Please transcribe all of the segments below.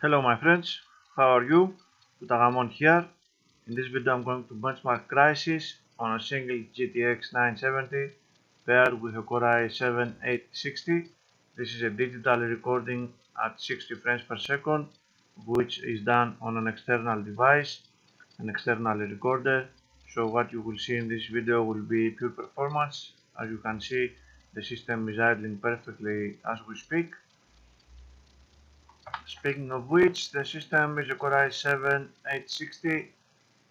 Hello my friends, how are you? Tutagamon here. In this video I'm going to benchmark Crysis on a single GTX 970 paired with a Core i7-860. This is a digital recording at 60 frames per second, which is done on an external device, an external recorder. So what you will see in this video will be pure performance. As you can see, the system is idling perfectly as we speak. Speaking of which, the system is a Core i7-860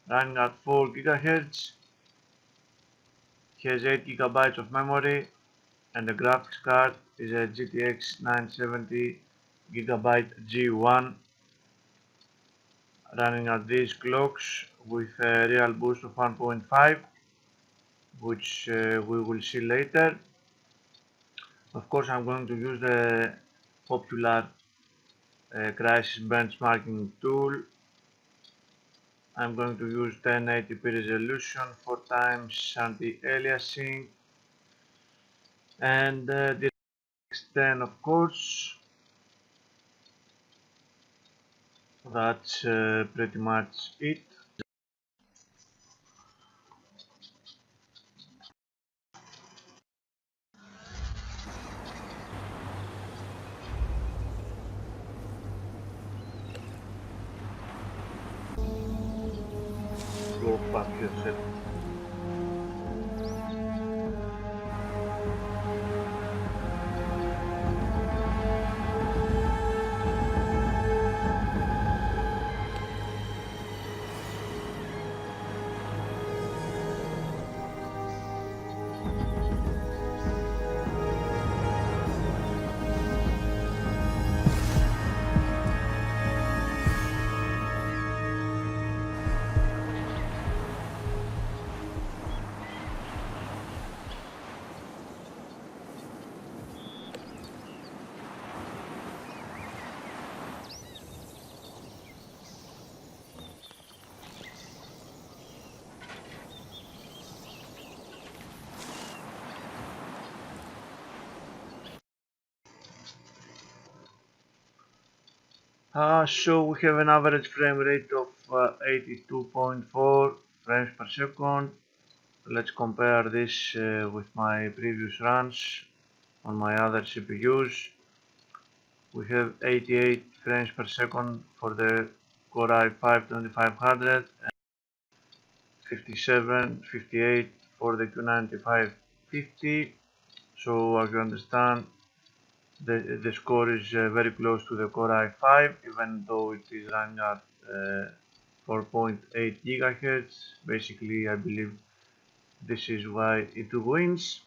running at 4 GHz, has 8 GB of memory, and the graphics card is a GTX 970 Gigabyte G1 running at these clocks with a real boost of 1.5, which we will see later. Of course, I'm going to use the popular Crysis benchmarking tool. I'm going to use 1080p resolution, 4 times anti-aliasing, and DirectX 10, of course. That's pretty much it. Go fuck yourself. So we have an average frame rate of 82.4 frames per second. Let's compare this with my previous runs on my other CPUs. We have 88 frames per second for the Core i5-2500 and 58 for the Q9550. So as you understand, the score is very close to the Core i5, even though it is running at 4.8 GHz. Basically, I believe this is why it wins.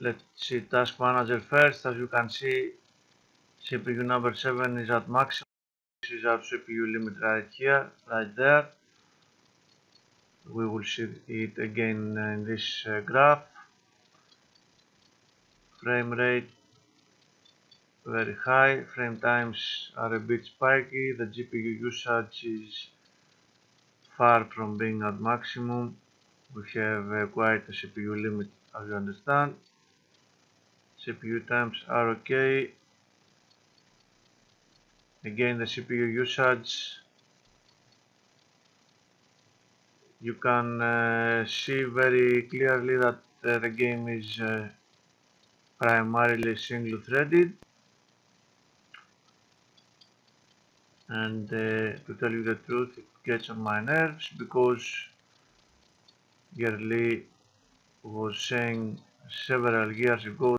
Let's see Task Manager first. As you can see, CPU number 7 is at maximum. This is our CPU limit right here, right there. We will see it again in this graph. Frame rate very high, frame times are a bit spiky, the GPU usage is far from being at maximum. We have quite a CPU limit, as you understand. CPU times are okay. Again, the CPU usage, you can see very clearly that the game is primarily single threaded, and to tell you the truth, it gets on my nerves because Gerli was saying several years ago